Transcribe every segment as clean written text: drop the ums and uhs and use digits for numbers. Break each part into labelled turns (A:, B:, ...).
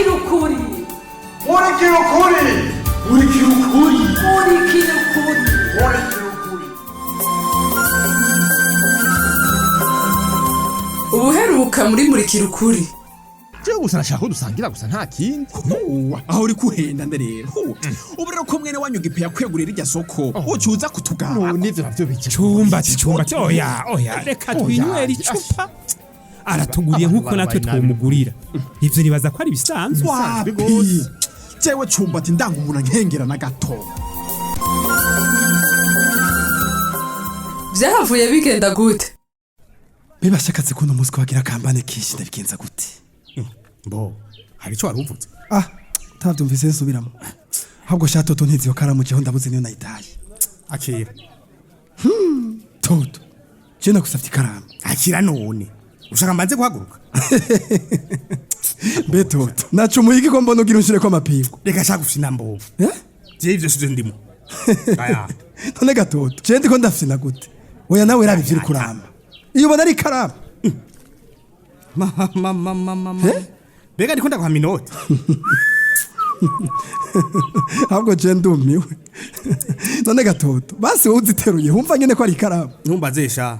A: murikira ukuri
B: murikira ukuri murikira ukuri
A: murikira ukuri
B: murikira ukuri.
A: ubuheruka muri murikira ukuri.
C: Jewe gusa nashaka ko dusangira gusa nta kindi.
D: Aho uri kuhenda nderera. Ubu rero ko mwene wanyu gipe yakwegurira irya soko. Ucuza kutugara.
C: Nivyo navyo bike.
D: Chumba oya reka twinywera icupa. Aratuguriye nkuko natwe twomugurira. Ivyo nibaza ko ari bisanzwe.
C: Wapi.
D: Jewe chumba ati ndanga umuntu nkengera na gato.
A: Vyahavuye bigenda gute?
E: Bibashakatse kuno muzi ko bagira kambane kishi ndabigenza gute?
D: Bo, hari cyo waruvuze.
E: Tavyumvise nsubiramo. Ahubwo shatoto ntizi yo karamu je ndabuze niyo nayitaye.
D: Akira.
E: Toto. Je nakusafite karamu.
D: Akira none. Ushaka mbanze guhaguruka.
E: Be Toto. Naco muyiki ko mbona ugira unshire ko amapingo.
D: Reka shaka gufina mbovu. Je ivyo sivyo ndimo. Aya.
E: None gatoto. Je ndiko ndafina gute? Oya nawe rabi vyiri kuramba. Iyo ubona ari karamu.
D: Mama. Bega ndiko ndaguha minota.
E: Ahubwo je ndumiwe. None gatoto. Basi wowe uziteruye humva nyene ko ari karamu.
D: Ntumbazesha.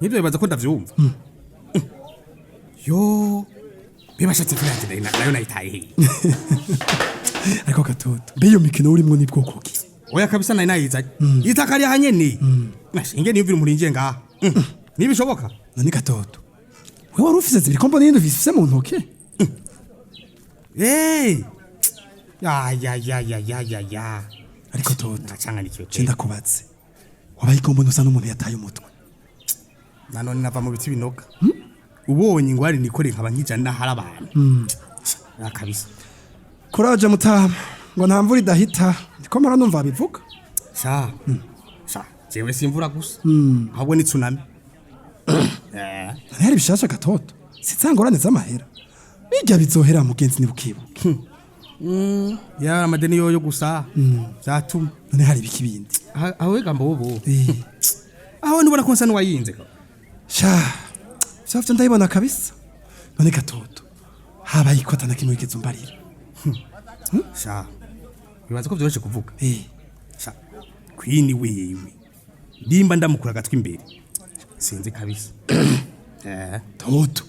D: Nibyo bibaza ko ndavyumva. Yo. Bibashatse kurangire nayo nayitaye.
E: Ariko gatoto. Mbe mikino urimo ni bwoko ki?
D: Oya kabisa nayizaje. Itakari hanyene. Nashinge niyumvira umurinje ngaha. Nibishoboka.
E: None gatoto. Wewe wari ufise zibiri kombo n'indi ufise mu ntoke?
D: Ya.
E: Ariko Toto.
D: Nacanganikiwe.
E: Cenda kubatse. Wabaye kombo nusa n'umuntu yataye umutwe.
D: Nanone nava mu biti binoga. Ubonye ingwari nikore nkaba nkijana hari abantu. Kabisa.
E: Kuraje mutama ngo nta mvura idahita. Ndiko mara numva bivuga.
D: Sha. Jewe simvura gusa. Ahubwo ni tsunami.
E: Hari bishasha gatoto. Sitsangorane z'amahera. Bijya bizohera mugenzi ni bukibuke.
D: Ya amadeni yoyo gusa. Zatuma.
E: None hari bikibindi.
D: Aho gambo bobo. Aho nubona ko nsa n'uwayinze ka.
E: Safite ndayibona kabisa. None gatoto. Habaye ikota na kimwe kizo mbarira.
D: Sha. Bibaza ko byoroshye kuvuga. Sha. Kwini wewe. Ndimba ndamukura gatwi imbere. Sinzi kabisa.
E: Toto.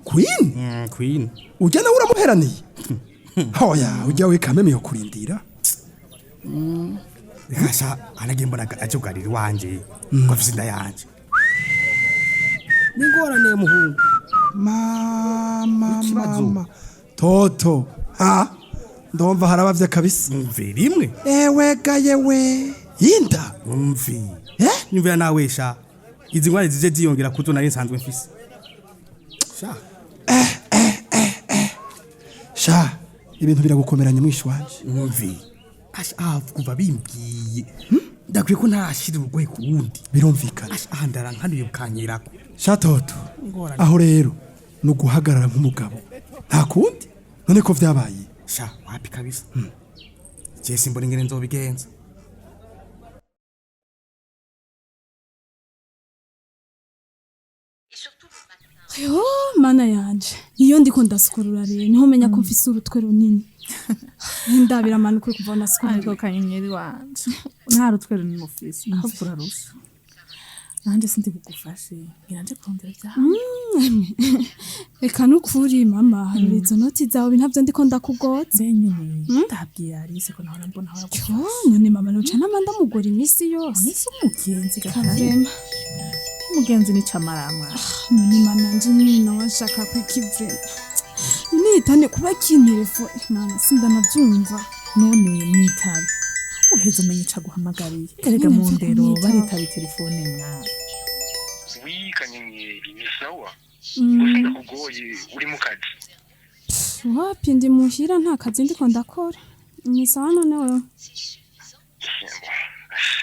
E: Queen?
D: Queen.
E: Ujya nawe uramuheraniye? Hoya, ujya we kameme yo kurindira.
D: Rekasha anagembona ajogarira wanje. Ko vizinda yanje. Ningorane muhungu.
E: Mama. Toto. Ndumva harabavye kabisa.
D: Mve rimwe.
E: Ewe gayewe. Inda.
D: Mve. Nyumvira nawe sha. Izi ngwari zije ziyongera kuzo nari nsanzwe mfise. Sha.
E: Sha. Ibintu biragukomeranya mwishi wanje.
D: Mve. Kuva bimbwiye. Ndakwiye ko ntashira urugwe ku wundi.
E: Birumvikana.
D: Ndara nkanuye bukanyerako.
E: Sha Toto. Aho rero no guhagarara nk'umugabo. Nta kundi. None ko vyabaye.
D: Sha, wapi kabisa. Je simbona ingene nzobigenza.
F: Yo mana yanje iyo ndiko ndasukurura rero niho menya ko mfise urutwe runini. Ndabira manu kuri kuvana sukurura
G: ariko kanyenyeri wanje nta rutwe runini mufise ahubwo urarusha nanje sindi bugufashe ngiranje kurondera bya
F: Eka nukuri mama hari izo noti zawe ntavyo ndiko ndakugotse
G: nyine ndabwiye Alice ko nahora mbona aho
F: none mama nuca namanda mugora imisi yose
G: nisi umugenzi
F: gakavema
G: umugenzi ni camaramwa
F: none mama nje nyina washaka kwikivema nitane kuba kintelefone mama sinda navyumva
G: none mwitabe uheze umenye ca guhamagariye erega mu ndero baritabe telefone mwa
H: kanyenyeri ni sawa gusa kugoye uri mu kazi
F: wapi ndi muhira nta kazi ndiko ndakora ni sawa none wewe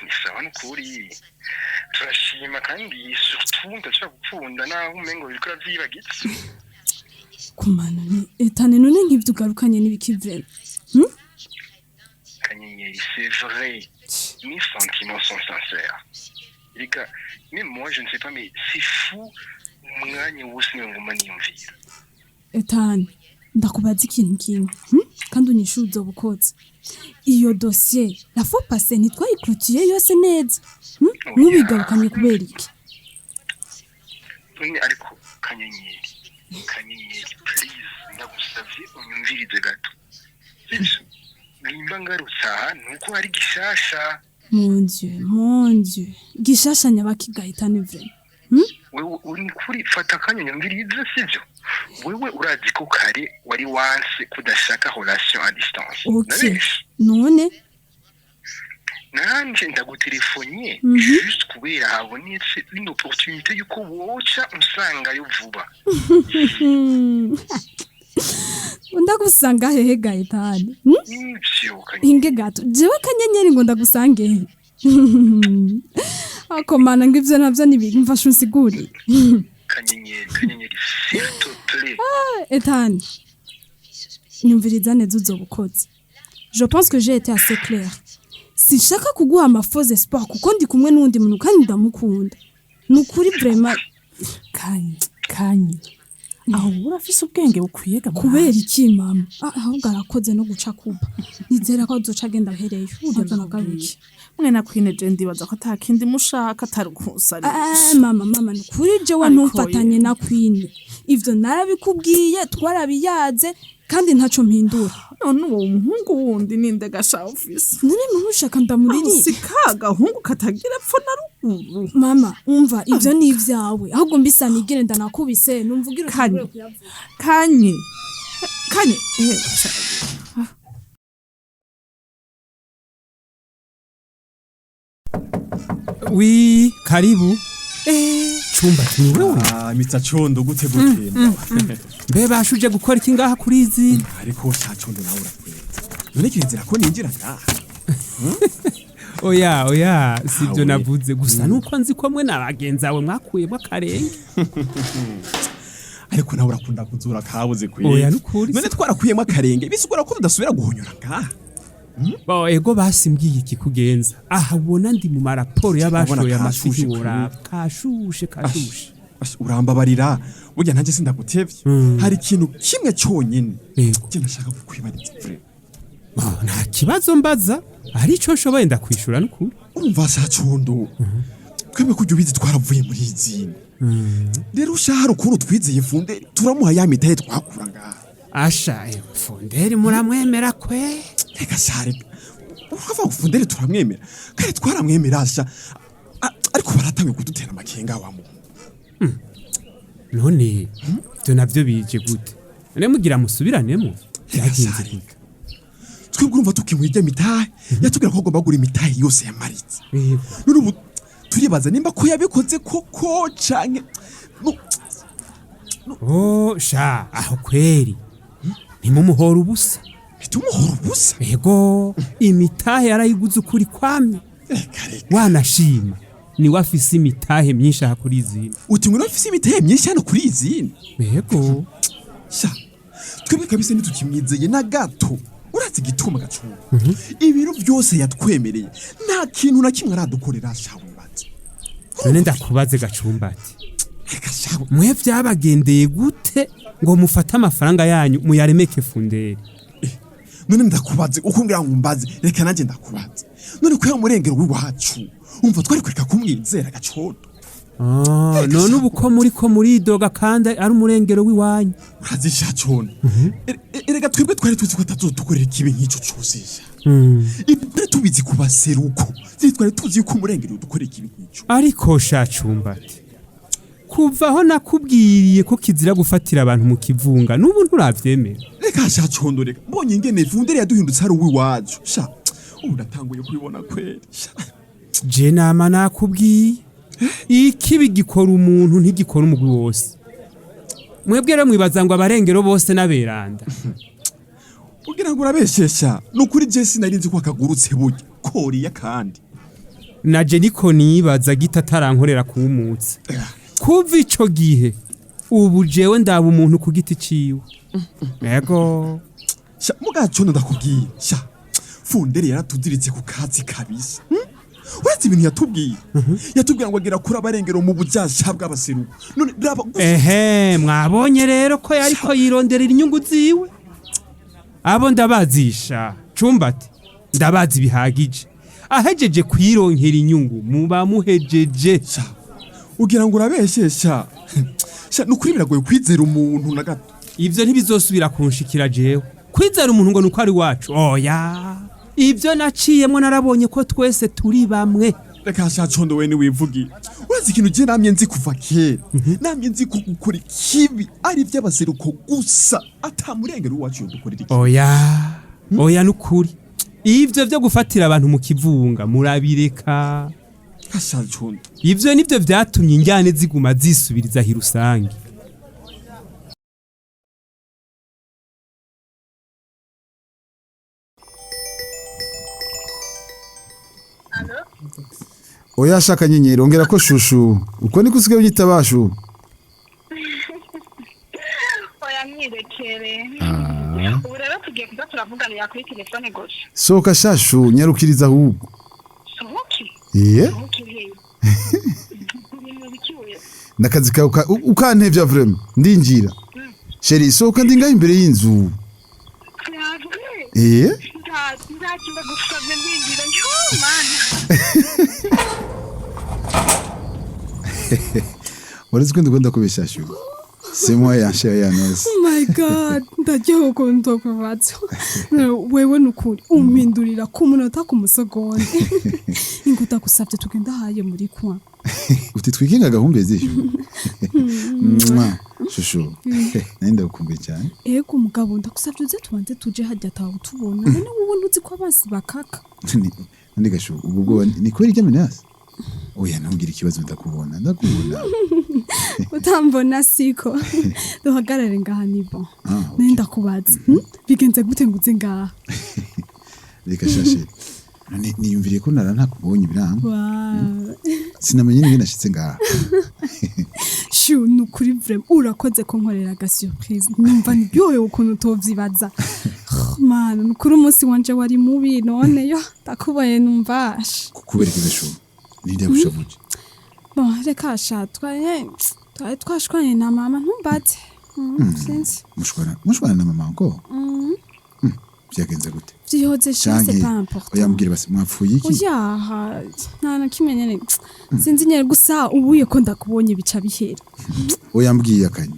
H: ni sawa n'ukuri turashima kandi surtout ndashaka gukunda naho umengo birikora vyibagitse
F: kumana ni etane none nk'ivyo ugarukanye n'ibikivema
H: kanyenyeri c'est vrai mes sentiments sont sincères les gars mais moi je ne sais pas mais c'est fou umwanya wose ngoma niyumvira
F: etane ndakubaza ikintu kimwe kandi unyishuze ubukoze iyo dossier la fois passée ntitwayikurikije yose neza ntubigarukanye kubera iki
H: ariko kanyenyeri please ndagusavye unyumvirize gato nimba ngarutse aha nuko hari gishasha
F: mon dieu gishasha nyabakigahitane vraiment
H: wewe uri kuri fata akanya nyumvirize sivyo wewe urazi ko kare wari wanse kudashaka relation à distance
F: okay none
H: nanje ndagutelefonye juste kubera habonetse une opportunité yuko woca usanga yo vuba
F: ndagusanga hehe gahitane
H: nivyo
F: inge gato jewe kanyenyeri ngo ndagusange he akomana ngo ivyo navyo nibimfasha unsiguri
H: kanyenyeri s'il te plaît
F: etani nyumviriza neza uzobukoze je pense que j'ai été assez clair sinshaka kuguha amafoze sport kuko ndi kumwe n'undi muntu kandi ndamukunda nukuri vraiment
G: kanye aho urafise ubwenge bukwiye gama
F: kubera iki mama ahubwo arakoze no guca kuba nizera ko azoca agenda ahereyo uzo nagaruki
G: mwe nakwineje ndibaza ko atakindi mushaka atarukusari
F: mama nukuri jewe ntumfatanye na kwine ivyo narabikubwiye twarabiyaze kandi ntaco mpindura
G: none uwo muhungu wundi ninde gasha office
F: none mushaka ndamuriri
G: sikaga hungu katagira pfo na ruguru
F: mama umva ivyo ni ivyawe ahubwo mbisa nigire ndanakubise numvugira
G: kanye
D: wi karibu chumba niwewe
C: mitsa condo gute
D: mbe bashuje gukora iki ngaha kuri izi
C: ariko cha condo nawe urakweza none kirenzera ko ninjira ngaha
D: oya sivyo navuze gusa nuko nzi ko mwe nabagenzawe mwakuye bakarenge
C: ariko nawe urakunda kuzura kabuze kwiye
D: oya nukuri
C: none twarakuyemo akarenge bisugura ko tudasubira guhonyora ngaha
D: ego basimbwiye iki kugenza aha ubona ndi mu maraporo y'abashoye amashusho wora kashushe
C: urambabarira burya ntaje sindagutevye hari ikintu kimwe cyonyine je nashaka kukwibariza frere
D: nta kibazo mbaza ari cyo nshoboye ndakwishura n'ukuri
C: umva sa condo twebwe kujya ubizi twaravuye muri izindi rero ushahara ukuntu twizeye funde turamuha ya mitaye twakura ngaha
D: asha funderi muramwemera kwe
C: reka sare ukava ufundere turamwemera kandi twaramwemera asha ariko baratangiye kudutera amakenga wamo
D: none byo navyo bije gute none mugira musubiranemo
C: byagenze twebwe urumva tukimwije mitahe yatubwira ko agomba gura imitahe yose yamaritse none ubu turibaza nimba ko yabikoze koko canke
D: sha aho kweri nimumuhora ubusa
C: bitumuhora ubusa
D: ego imitahe yarayiguze ukuri kwamye wanashima ni wafise imitahe myinshi aha kuri izindi
C: uti ngo wafise imitahe myinshi hano kuri izindi
D: ego
C: sha twebwe kabisa ntitukimwizeye na gato urazi gituma gacunga ibiro byose yatwemereye nta kintu na kimwe aradukorera shawe bati
D: none ndakubaze gacumbati mwe byabagendeye gute ngo mufate amafaranga yanyu muyaremeke funderi
C: none ndakubaze ukumbwira ngo mbaze reka nanjye ndakubaze none ko yamurengero w'iwacu umva twari kureka kumwizera gacondo
D: none ubu ko muridoga kandi ari umurengero w'iwanyu
C: urazisha condo erega twebwe twari tuzi ko atazodukorera ikibi nk'icyo cyosesha ibyo tubizi kubaseruko twari tuzi ko umurengero udukorera ikibi nk'icyo
D: ariko shacumbati kuva aho nakubwiriye ko kizira gufatira abantu mu kivunga n'ubu nturavyemera
C: reka sha condo reka mbonye ingene fundere yaduhindutse ari uwiwacu sha ubu ndatanguye kubibona kweri
D: je nama nakubwiye ikibi gikora umuntu ntigikora umugwi wose mwebwe rero mwibaza ngo abarengero bose n'aberanda
C: ugira ngo urabeshesha nukuri je sinarinzi ko akagurutse burya koriya kandi
D: naje niko nibaza gitarankorera kuwumutse kuva ico gihe ubu jewe ndaba umuntu ku giti ciwe ego
C: sha mugacondo ndakubwiye sha fundere yaratudiritse ku kazi kabisa uretse ibintu yatubwiye ngo agira kuri abarengero mu bujyasha bw'abaseruko none raba
D: mwabonye rero ko yariko yironderera inyungu ziwe abo ndabazisha cumbati ndabazi bihagije ahejeje kwironkera inyungu muba muhejeje
C: ugira ngo urabeshesha nukuri biragoye kwizera umuntu na gato
D: ivyo ntibizosubira kunshikira jewe kwizera umuntu ngo nuko ari wacu oya ivyo naciyemwo narabonye ko twese turi bamwe
C: reka shacondo we niwivugira urazi ikintu je namye nzi kuva kera namye nzi ko gukora ikibi ari ivy'abaseruko gusa atamurengero wacu yodukorera iki
D: oya nukuri ivyo vyo gufatira abantu mu kivunga murabireka
C: hashacondo
D: ivyo nivyo vyatumye injyane ziguma zisubiriza hirusangi
I: oya shaka nyenyeri ongera ko shushu uko niko usigaye unyita bashu
J: oya mwirekere ubu rero tugiye kuza turavuganira kuri telefone gusa
I: soka shashu nyarukiriza ahubwo
J: sohoki
I: nakazi kawe ukantevya vraiment ndinjira sheri soka ndi ngaho imbere y'inzu
J: nzakimba gusabye ndinjira mana
I: warizi ko ndikunda kubeshashu c'est moi ya nose
F: oh my god ndajyaho ko ndokubatse wewe nukuri umpindurira ku munota ku musegonde inguta kusabye tugenda haye muri kwa
I: uti twikinga gahumbezi shushu nenda gukumbuye cyane
F: ego mugabo ndakusabye uze tubanze tuje hajya tawo tubona none wowe ntuzi ko abasi bakaka
I: ndi gashu ubwo ni kweri rya menasi oya ntugira ikibazo ndakubona
F: utambona siko duhagarare ngaha nibo nenda kubaza bigenze gute nguze ngaha
I: reka shashe niyumviriye ko nara ntakubonye biranga sinamenye niba nashitse ngaha
F: shu nukuri vraiment urakoze ko nkorera ga surprise numva ndyoye ukuntu tovyibaza mana nukuri umunsi wanje wari mubi none yo takubaye numvashe
I: kubera ikibesho ninde yagushavuje
F: bon reka twashwanye na mama ntumbaze sinzi
I: mushwana na mama ngo byagenze gute
F: vyihoze c'est pas important
I: oyambwira basi mwapfuye iki
F: oya nta kimenyene sinzi nyere gusa ubuye ko ndakubonye bica bihera
I: oyambwiye akanye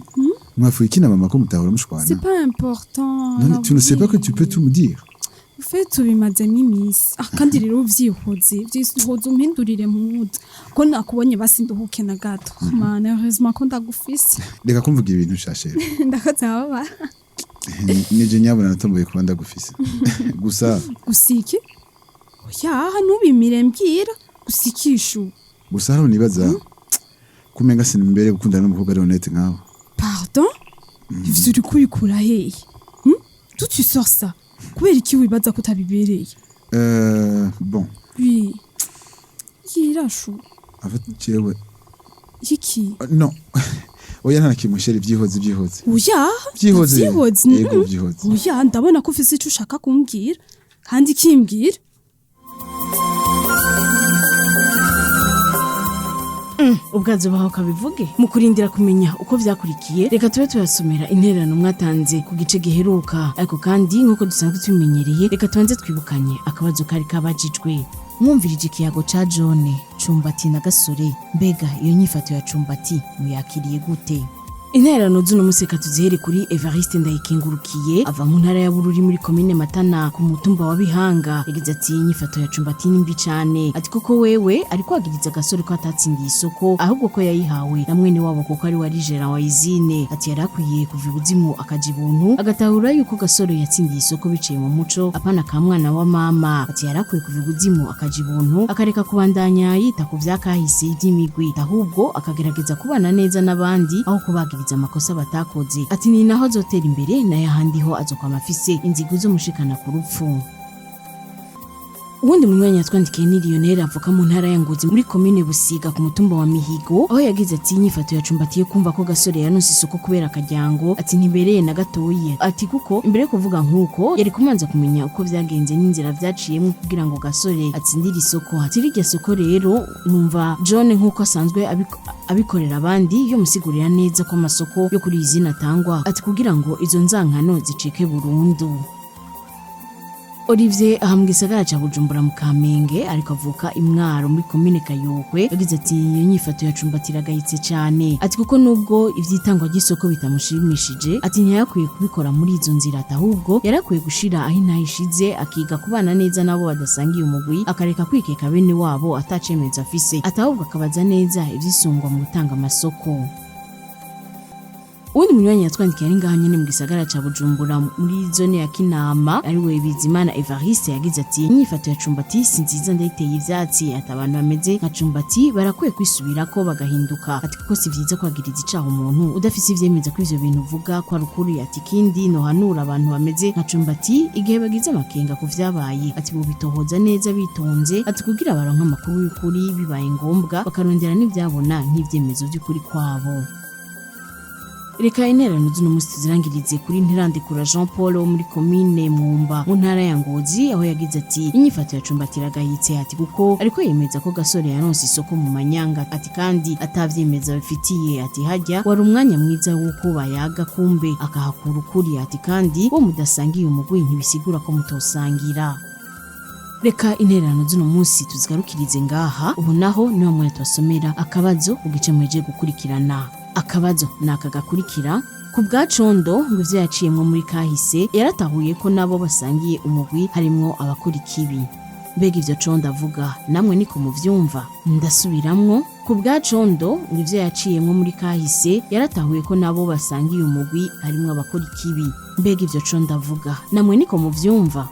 I: mwapfuye iki na mama ko mutahora mushwana
F: c'est pas important
I: non tu ne sais pas que tu peux tout me dire
F: ufite tubimaze n'imisi kandi rero uvyihoze umpindurire muda ko nakubonye basi nduhuke na gato mana heureusement ko ndagufise
I: reka kumvuga ibintu shashera
F: ndakaza baba
I: nije nyabona natomboye kuba ndagufise gusa
F: gusiki oya ntubimire mbwira gusikishu
I: gusa hano nibaza kumenga mbere gukundana n'umukobwa Leonette nkawe
F: pardon ivyo uri kubikura hehe tout tu sors ça kubera iki wibaza ko utabibereye
I: bon
F: oui yirashu
I: en fait jewe
F: iki
I: non oya nta kimusheri byihoze
F: oya
I: byihoze
F: oya ndabona ko ufise icyo ushaka kumbwira kandi kimbwira
K: ubwazo baho kabivuge mu kurindira kumenya uko vyakurikiye reka tube tuyasomera intererano mwatanze ku gice giheruka ariko kandi nkuko dusanzwe tubimenyereye reka tubanze twibukanye akabazo kari kabajijwe mwumvirije ikiyago ca John Cumbati na Gasore mbega iyo nyifato ya Cumbati muyakiriye gute intererano z'uno museka tuzihere kuri Evariste Ndayikengurukiye ava mu ntara ya Bururi muri commune Matana ku mutumba wa Bihanga yagize ati nyifato ya Cumbati nimbi cyane ati koko wewe ari kwagiriza Gasore ko atatsindiye isoko ahubwo ko yayihawe na mwene wabo kuko ari wari Gerard wa izine ati yarakwiye kuva ubuzimu akajibuntu agatahura yuko Gasore yatsindiye isoko biciye mu muco apana ka mwana wa mama ati yarakwiye kuva ubuzimu akajibuntu akareka kubandanya yita ku vyakahise by'imigwi ahubwo akagerageza kubana neza n'abandi aho kubagira amakosa batakoze ati ni naho zotera imbere na yahandi ho azokwama afise inzigo zo mushikana ku rupfu ubundi munywanyi yatwandikiye ni Lionel avuka mu ntara ya Ngozi muri commune Busiga ku mutumba wa Mihigo aho yagize ati inyifato yacumbatiye kumva ko gasore yanonse isoko kubera akajyango ati ntibereye na gatoyi ati kuko imbere kuvuga nkuko yari kumanza kumenya uko vyagenze n'inzira vyaciyemo kugira ngo gasore atsindire isoko ati rirya soko rero numva John nkuko asanzwe abikorera abandi yo musigurira neza ko amasoko yo kuri izina atangwa ati kugira ngo izo nzankano zicike burundu. Olivier ahambwe gisagara ca Bujumbura mu Kamenge ariko avuka imwaro muri commune Kayokwe yagize ati iyo nyifato yacumbatira gahitse cyane ati kuko nubwo ivyitangwa ry'isoko bitamushimishije ati ntiyakwiye kubikora muri izo nzira ahubwo yarakwiye gushira aho intayishize akiga kubana neza nabo badasangiye umugwi akareka kwikeka bene wabo atacemeza afise atahubwo akabaza neza ivyisungwa mu gutanga amasoko. Undi munywanyi yatwandikiye ari ngaho nyene mu gisagara ca Bujumbura muri zone ya Kinama ari we Bizimana Evariste yagize ati inyifato ya Cumbati si nziza ndayiteye ivyatsi ati abantu bameze nka Cumbati barakwiye kwisubirako bagahinduka ati kuko si vyiza kwagiriza icaha umuntu udafise ivyemeza ko ivyo bintu uvuga kwa rukuri ati kindi no hanura abantu bameze nka Cumbati igihe bagize amakenga ku vyabaye ati bo bitohoza neza bitonze ati kugira baronka amakuru y'ukuri bibaye ngombwa bakarondera n'ivyabona nk'ivyemezo vy'ukuri kwabo. Reka intererano z'uno musi tuzirangirize kuri Ntirandikura Jean Paul wo muri commune Mwumba mu ntara ya Ngozi aho yagize ati inyifato yacumbatira gahitse ati kuko ariko yemeza ko gasore yanonse isoko mu manyanga ati kandi atavyemeza bifitiye ati hajya wari umwanya mwiza wuko bayaga kumbe akahakura ukuri ati kandi wo mudasangiye umugwi ntibisigura ko mutosangira. Reka intererano z'uno munsi tuzigarukirize ngaha ubu naho niho mwe twasomera akabazo ugice mweje gukurikirana. Akabazo nakagakurikira ku bwacondo ngo ivyo yaciyemwo muri kahise yaratahuye ko nabo basangiye umugwi harimwo abakora ikibi mbega ivyo condo avuga namwe niko muvyumva ndasubiramwo ku bwacondo ngo ivyo yaciyemwo muri kahise yaratahuye ko nabo basangiye umugwi harimwo abakora ikibi mbega ivyo condo avuga namwe niko muvyumva.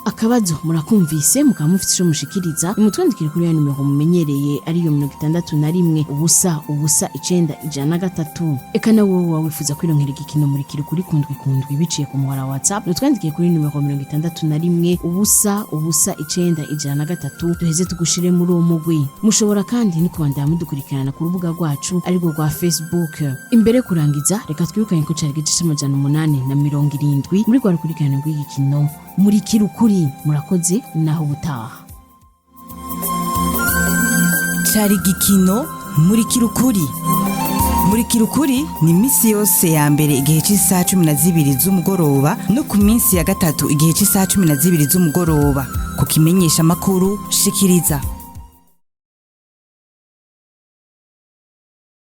K: Akabazo murakumvise mukaba mufite ico mushikiriza imutwandikire kuri ya nimero mumenyereye ariyo 61 ubusa 9 eka nawe wifuza kwironkera igikino muri kuri kundwi biciye ku muhara WhatsApp mutwandikiye kuri nimero 61 ubusa 9 duheze tugushire muri uwo mugwi. Mushobora kandi ni kubandanya mudukurikirana ku rubuga rwacu ariko rwa Facebook. Imbere kurangiza reka twibukanye ko cari gice 870 muri rwa rukurikirana rw'igikino Murikira ukuri murakoze naho butaha.
L: Cari gikino Murikira ukuri. Murikira ukuri ni misi yose ya mbere igihe cy'isaha 12 z'umugoroba no ku minsi ya gatatu igihe cy'isaha 12 z'umugoroba ku kimenyesha makuru shikiriza.